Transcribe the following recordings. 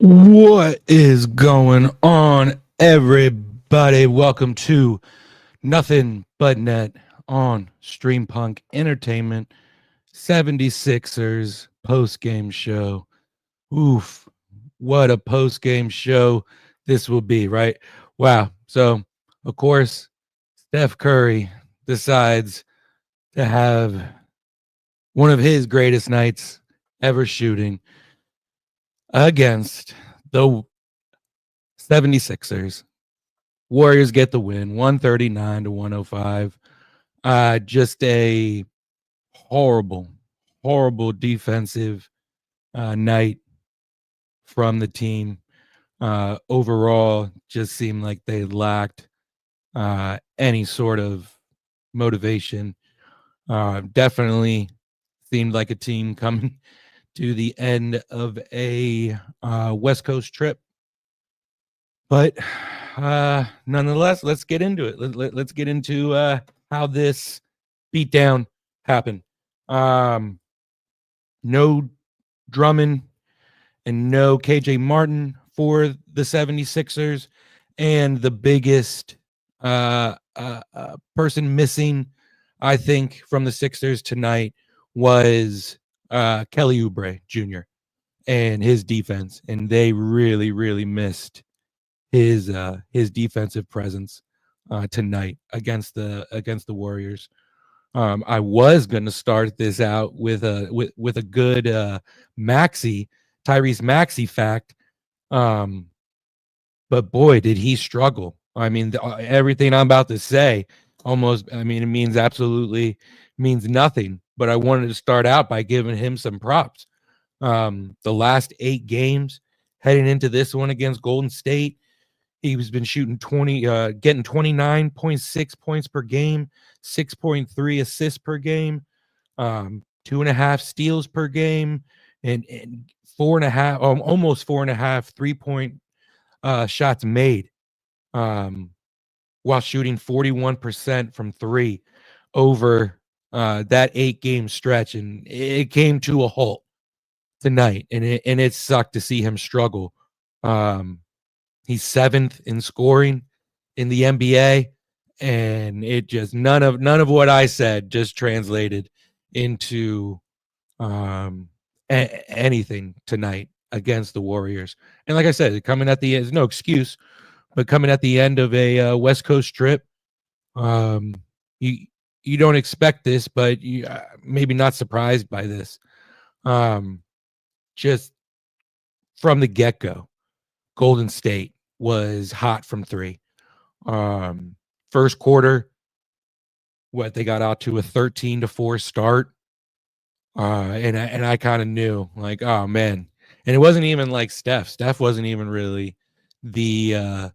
What is going on, everybody? Welcome to Nothing But Net on Stream Punk Entertainment 76ers post-game show. Oof, what a post-game show this will be, right? Wow. So, of course, Steph Curry decides to have one of his greatest nights ever shooting against the 76ers. Warriors get the win, 139 to 105. Just a horrible, horrible defensive night from the team. Overall, just seemed like they lacked any sort of motivation. Definitely seemed like a team coming to the end of a West Coast trip. But nonetheless, let's get into it. Let's get into how this beatdown happened. No Drummond and no KJ Martin for the 76ers. And the biggest person missing, I think, from the Sixers tonight was Kelly Oubre Jr. and his defense. And they really, really missed his defensive presence tonight against the Warriors. I was going to start this out with a good Tyrese Maxey fact, but boy, did he struggle. I mean, everything I'm about to say it means nothing. But I wanted to start out by giving him some props. The last 8 games heading into this one against Golden State, he's been shooting getting 29.6 points per game, 6.3 assists per game, 2.5 steals per game, and 4.5, almost 4.5 3-point shots made, while shooting 41% from 3 over that 8-game stretch, and it came to a halt tonight, and it sucked to see him struggle. He's 7th in scoring in the NBA, and it just none of what I said just translated into anything tonight against the Warriors. And like I said, coming at the end, there's no excuse, but coming at the end of a West Coast trip, you don't expect this, but you maybe not surprised by this. Just from the get-go, Golden State was hot from 3. First quarter, they got out to a 13-4 start. And I kind of knew, like, oh man. And it wasn't even like Steph. Steph wasn't even really the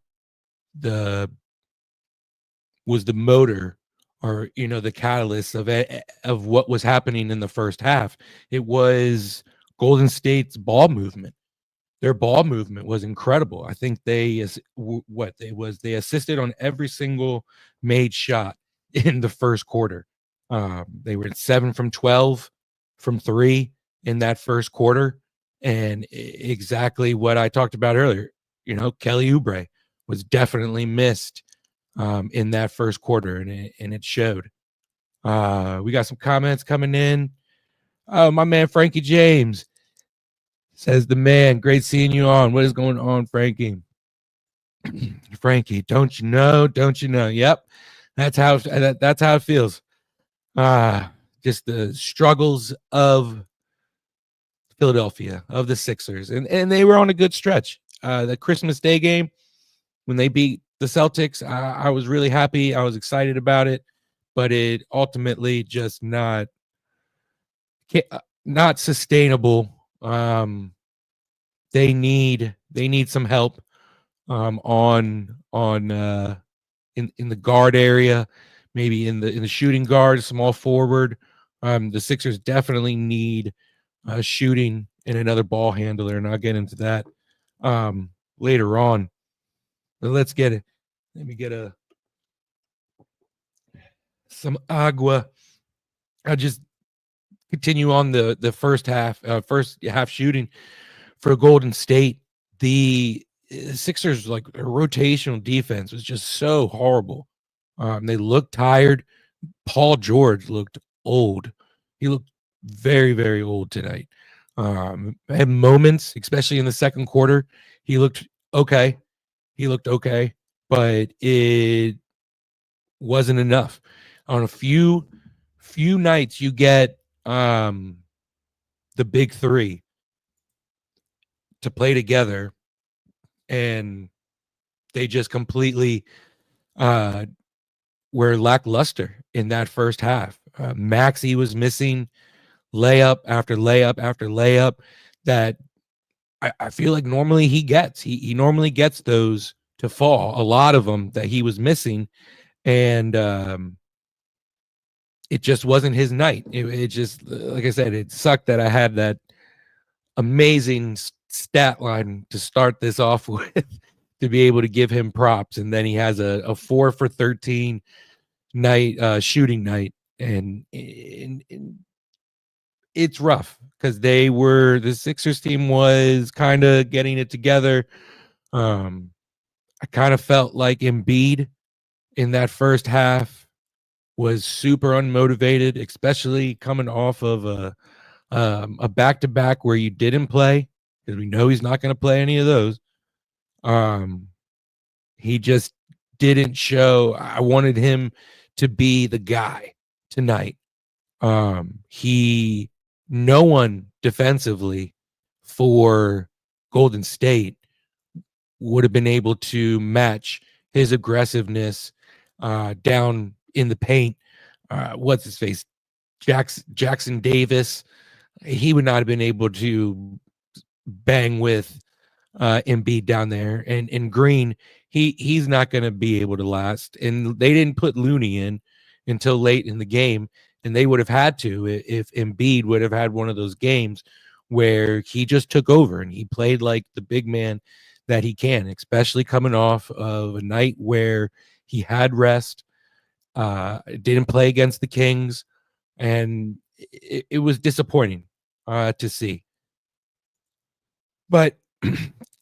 motor, or the catalyst of what was happening in the first half. It was Golden State's ball movement. Their ball movement was incredible. I think they assisted on every single made shot in the first quarter. They were at 7 from 12 from 3 in that first quarter, and exactly what I talked about earlier. Kelly Oubre was definitely missed in that first quarter, and it showed. We got some comments coming in. Oh, my man Frankie James says, the man, great seeing you on. What is going on, Frankie? Frankie, don't you know? Yep. That's how it feels. Just the struggles of Philadelphia, of the Sixers. And they were on a good stretch. The Christmas Day game, when they beat the Celtics, I was really happy. I was excited about it, but it ultimately just not sustainable. They need some help in the guard area, maybe in the shooting guard, small forward. The Sixers definitely need shooting and another ball handler, and I'll get into that later on. But let's get it. Let me get some agua. I'll just continue on the first half shooting for Golden State. the Sixers, like, their rotational defense was just so horrible. They looked tired. Paul George looked old. He looked very, very old tonight. Had moments, especially in the second quarter. He looked okay. But it wasn't enough. On a few nights, you get the big three to play together, and they just completely were lackluster in that first half. Maxey was missing layup after layup after layup that I feel like normally he gets. He normally gets those to fall, a lot of them that he was missing, and it just wasn't his night. It just, like I said, it sucked that I had that amazing stat line to start this off with to be able to give him props, and then he has a 4 for 13 night, shooting night, and it's rough because the Sixers team was kind of getting it together. I kind of felt like Embiid in that first half was super unmotivated, especially coming off of a back-to-back where you didn't play, because we know he's not going to play any of those. He just didn't show. I wanted him to be the guy tonight. No one defensively for Golden State would have been able to match his aggressiveness down in the paint. What's his face? Jackson Davis. He would not have been able to bang with Embiid down there. And Green, he's not going to be able to last. And they didn't put Looney in until late in the game, and they would have had to if Embiid would have had one of those games where he just took over and he played like the big man that he can, especially coming off of a night where he had rest, didn't play against the Kings, and it was disappointing to see. But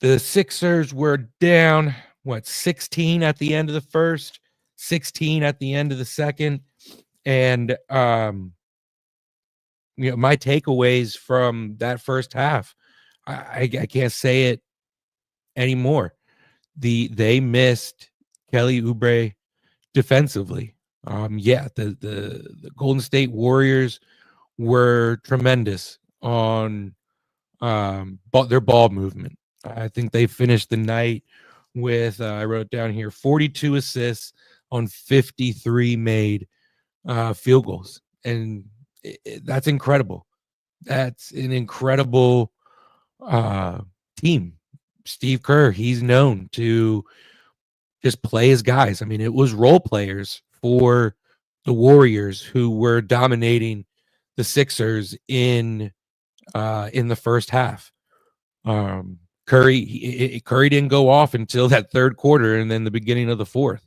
the Sixers were down, 16 at the end of the first, 16 at the end of the second. And, my takeaways from that first half, I can't say it anymore. They missed Kelly Oubre defensively. The Golden State Warriors were tremendous on their ball movement. I think they finished the night with, I wrote down here, 42 assists on 53 made field goals. And that's incredible. That's an incredible team. Steve Kerr, he's known to just play his guys. I mean, it was role players for the Warriors who were dominating the Sixers in the first half. Curry didn't go off until that third quarter and then the beginning of the fourth.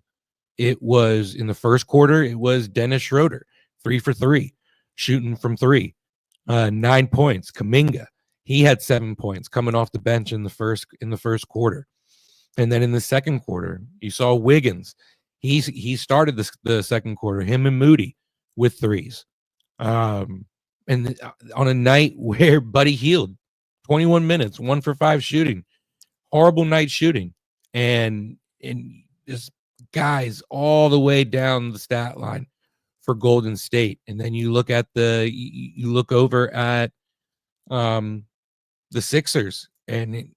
It was in the first quarter, it was Dennis Schroeder, 3 for 3, shooting from 3, 9 points. Kuminga, he had 7 points coming off the bench in the first quarter. And then in the second quarter, you saw Wiggins. He started the second quarter, him and Moody with threes. And on a night where Buddy Hield, 21 minutes, 1 for 5 shooting, horrible night shooting, and just guys all the way down the stat line for Golden State. And then you look over at the Sixers, and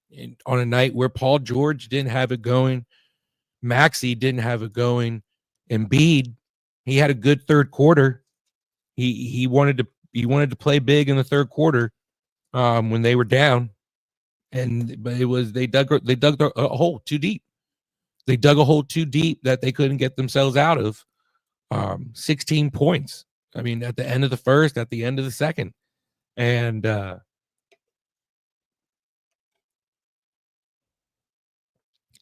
on a night where Paul George didn't have it going, Maxey didn't have it going, Embiid, he had a good third quarter. He wanted to play big in the third quarter when they were down, but they dug a hole too deep. They dug a hole too deep that they couldn't get themselves out of. 16 points. I mean, at the end of the first, at the end of the second, and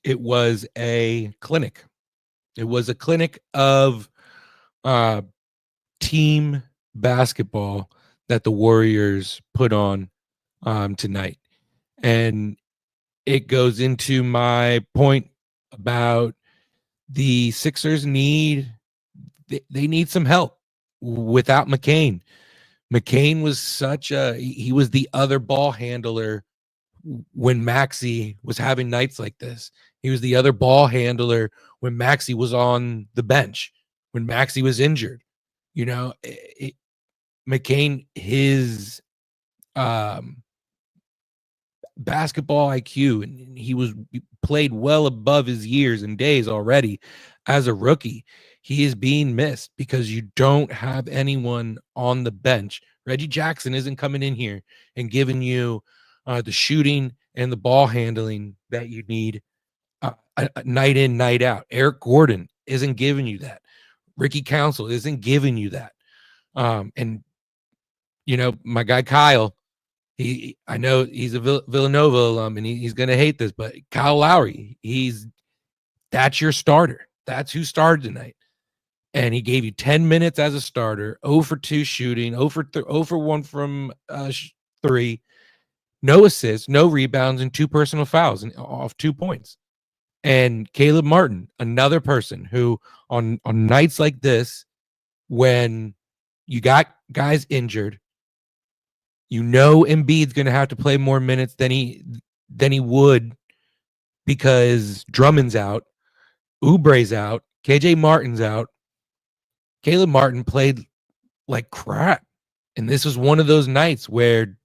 it was a clinic. It was a clinic of team basketball that the Warriors put on tonight. And it goes into my point about the Sixers they need some help without McCain. McCain was he was the other ball handler when Maxey was having nights like this. He was the other ball handler when Maxey was on the bench, when Maxey was injured. McCain, his basketball IQ, and he played well above his years and days already as a rookie. He is being missed because you don't have anyone on the bench. Reggie Jackson isn't coming in here and giving you the shooting and the ball handling that you need night in, night out. Eric Gordon isn't giving you that. Ricky Council isn't giving you that. And my guy Kyle, I know he's a Villanova alum, and he's going to hate this, but Kyle Lowry, that's your starter. That's who started tonight. And he gave you 10 minutes as a starter, 0 for 2 shooting, 0 for 1 from 3, no assists, no rebounds, and 2 personal fouls off 2 points. And Caleb Martin, another person who on nights like this, when you got guys injured, Embiid's going to have to play more minutes than he would because Drummond's out, Oubre's out, KJ Martin's out. Caleb Martin played like crap. And this was one of those nights where,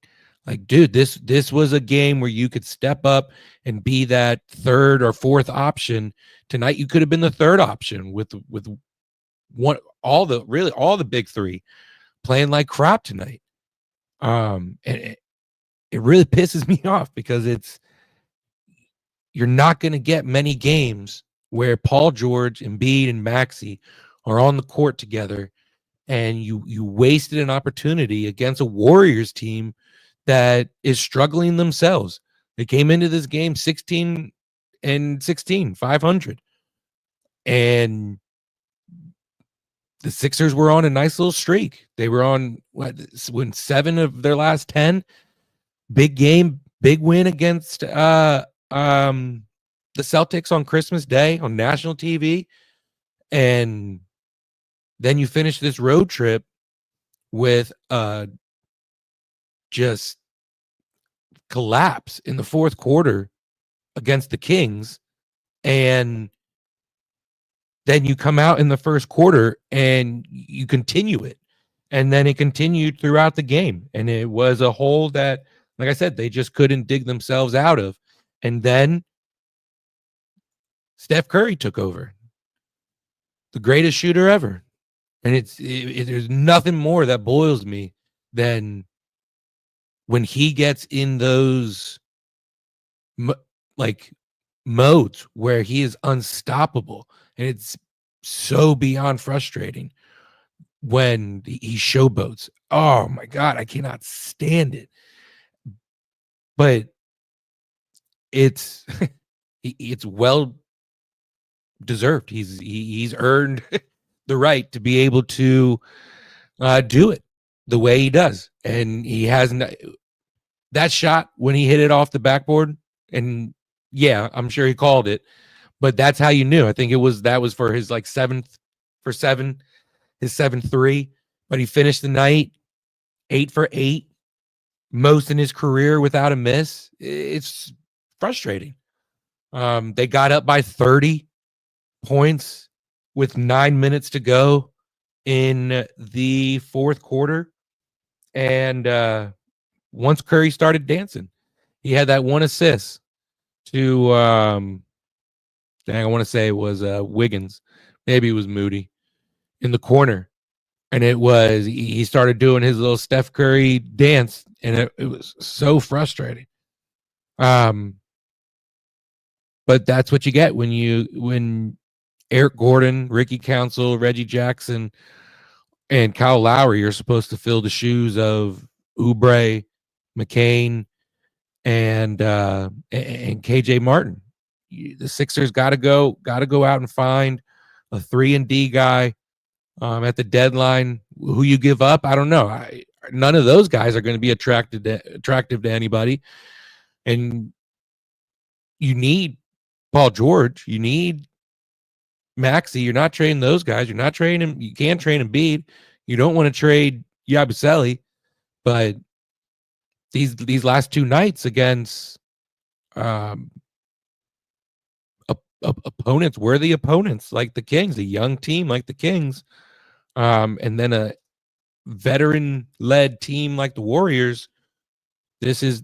like, dude, this was a game where you could step up and be that third or fourth option. Tonight, you could have been the third option with all the big three playing like crap tonight. And it really pisses me off because you're not going to get many games where Paul George, Embiid, and Maxey are on the court together, and you wasted an opportunity against a Warriors team that is struggling themselves. They came into this game 16-16, 500. And the Sixers were on a nice little streak. They were on 7 of their last 10. Big game, big win against the Celtics on Christmas Day on national TV. And then you finish this road trip with just collapse in the fourth quarter against the Kings. And then you come out in the first quarter and you continue it. And then it continued throughout the game. And it was a hole that, like I said, they just couldn't dig themselves out of. And then Steph Curry took over, the greatest shooter ever. And there's nothing more that boils me than when he gets in those modes where he is unstoppable. And it's so beyond frustrating when he showboats. Oh my God, I cannot stand it. But it's well deserved. He's earned the right to be able to do it the way he does. And he hasn't. That shot when he hit it off the backboard, and yeah, I'm sure he called it, but that's how you knew. I think that was for his his 7th 3, but he finished the night 8 for 8, most in his career without a miss. It's frustrating. They got up by 30 points with 9 minutes to go in the fourth quarter. And once Curry started dancing, he had that one assist to, I want to say it was Wiggins. Maybe it was Moody in the corner. And he started doing his little Steph Curry dance, and it was so frustrating. But that's what you get when Eric Gordon, Ricky Council, Reggie Jackson, and Kyle Lowry are supposed to fill the shoes of Oubre, McCain, and KJ Martin. The Sixers got to go out and find a 3-and-D guy at the deadline. Who you give up, I don't know. None of those guys are going to be attractive to anybody. And you need Paul George. You need Maxey. You're not trading those guys. You're not trading him. You can't trade Embiid. You don't want to trade Yabusele. But these last two nights against opponents, worthy opponents like the Kings, a young team like the Kings, and then a veteran-led team like the Warriors, this is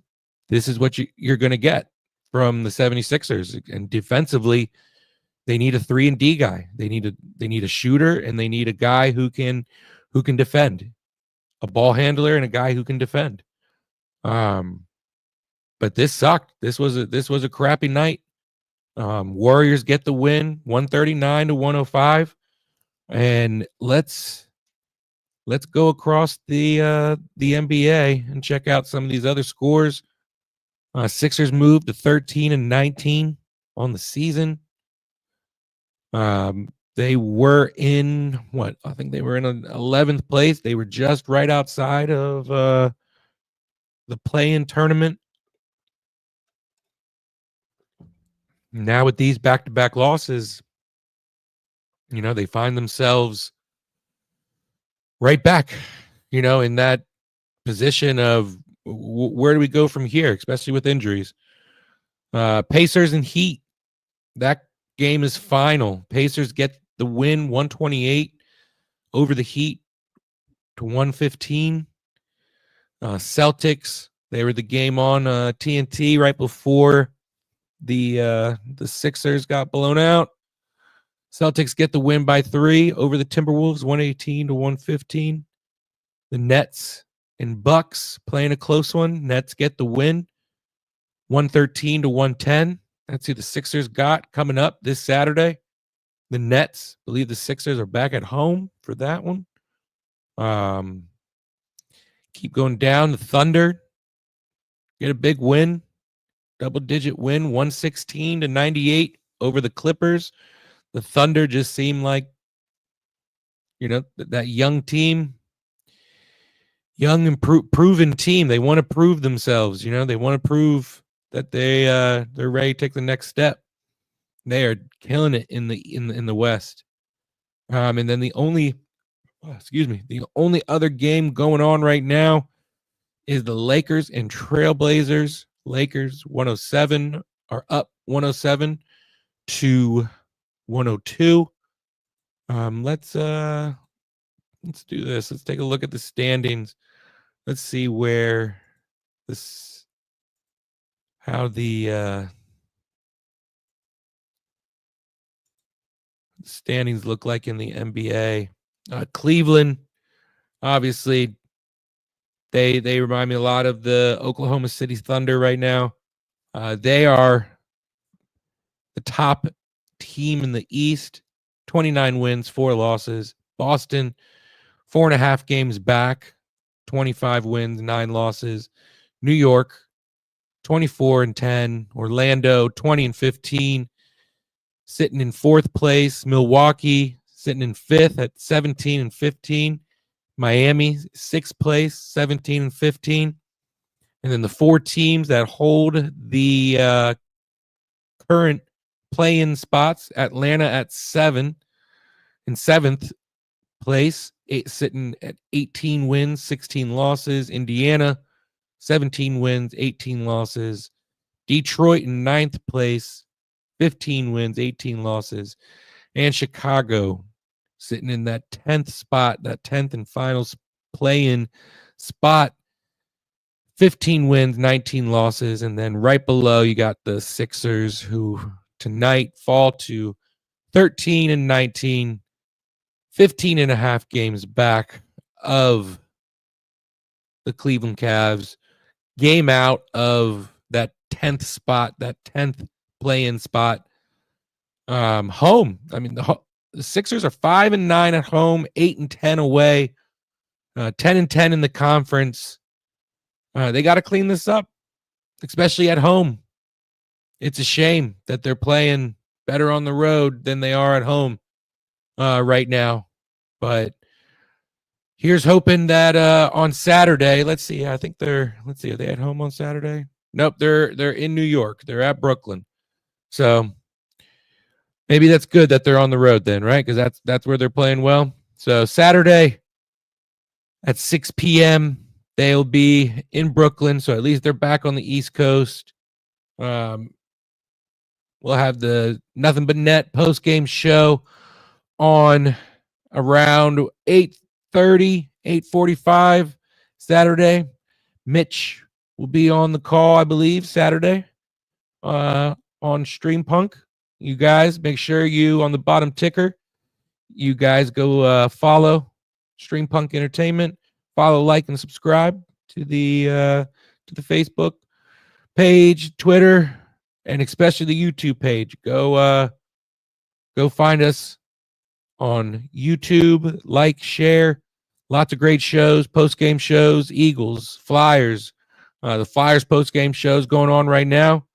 what you're going to get from the 76ers. And defensively, they need a 3-and-D guy. They need a shooter, and they need a guy who can defend, a ball handler and a guy who can defend. But this sucked. This was a crappy night. Warriors get the win, 139-105. And let's go across the NBA and check out some of these other scores. Sixers moved to 13-19 on the season. They were in I think they were in 11th place. They were just right outside of the play-in tournament. Now with these back-to-back losses, they find themselves right back, in that position of where do we go from here, especially with injuries. Pacers and Heat, that game is final. Pacers get the win, 128 over the Heat to 115. Celtics, they were the game on TNT right before the Sixers got blown out. Celtics get the win by 3 over the Timberwolves, 118-115. The Nets and Bucks playing a close one. Nets get the win, 113-110. That's who the Sixers got coming up this Saturday. The Nets, I believe the Sixers are back at home for that one. Keep going down. The Thunder get a big win, double-digit win, 116-98 over the Clippers. The Thunder just seem like, that young team, young and proven team. They want to prove themselves. They want to prove that they're ready to take the next step. They are killing it in the West. And then the only other game going on right now is the Lakers and Trailblazers. Lakers 107 are up 107 to 102. Let's do this. Let's take a look at the standings. Let's see how the standings look like in the NBA. Cleveland, obviously, they remind me a lot of the Oklahoma City Thunder right now. They are the top team in the East, 29 wins, 4 losses. Boston, 4.5 games back, 25 wins, 9 losses. New York, 24-10. Orlando, 20-15, sitting in 4th place. Milwaukee, sitting in 5th at 17-15. Miami, 6th place, 17-15. And then the 4 teams that hold the current play-in spots: Atlanta at 7th place, sitting at 18 wins, 16 losses. Indiana, 17 wins, 18 losses. Detroit in 9th place, 15 wins, 18 losses. And Chicago sitting in that 10th spot, that 10th and final play-in spot, 15 wins, 19 losses. And then right below, you got the Sixers, who tonight fall to 13-19, 15.5 games back of the Cleveland Cavs, game out of that 10th spot, that 10th play-in spot. Home. I mean, the Sixers are 5-9 at home, 8-10 away, 10-10 in the conference. They got to clean this up, especially at home. It's a shame that they're playing better on the road than they are at home right now. But here's hoping that on Saturday, let's see, are they at home on Saturday? Nope, they're in New York. They're at Brooklyn. So maybe that's good that they're on the road then, right? Because that's where they're playing well. So Saturday at 6 p.m. they'll be in Brooklyn. So at least they're back on the East Coast. We'll have the Nothing But Net post-game show on around 8:30, 8:45 Saturday. Mitch will be on the call, I believe, Saturday on Stream Punk. You guys make sure you on the bottom ticker, you guys go follow Stream Punk Entertainment, follow, like, and subscribe to the Facebook page, Twitter, and especially the YouTube page. Go find us on YouTube, like, share. Lots of great shows, post-game shows, Eagles, Flyers. The Flyers post-game shows going on right now.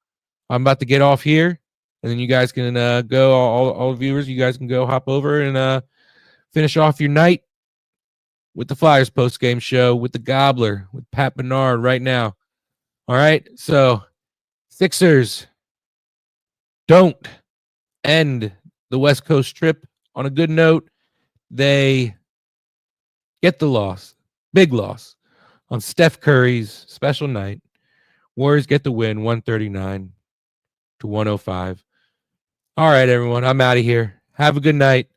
I'm about to get off here, and then you guys can go, all viewers, you guys can go hop over and finish off your night with the Flyers post-game show with the Gobbler, with Pat Bernard right now. All right, so Sixers don't end the West Coast trip on a good note. They get the loss, big loss, on Steph Curry's special night. Warriors get the win, 139 to 105. All right, everyone, I'm out of here. Have a good night.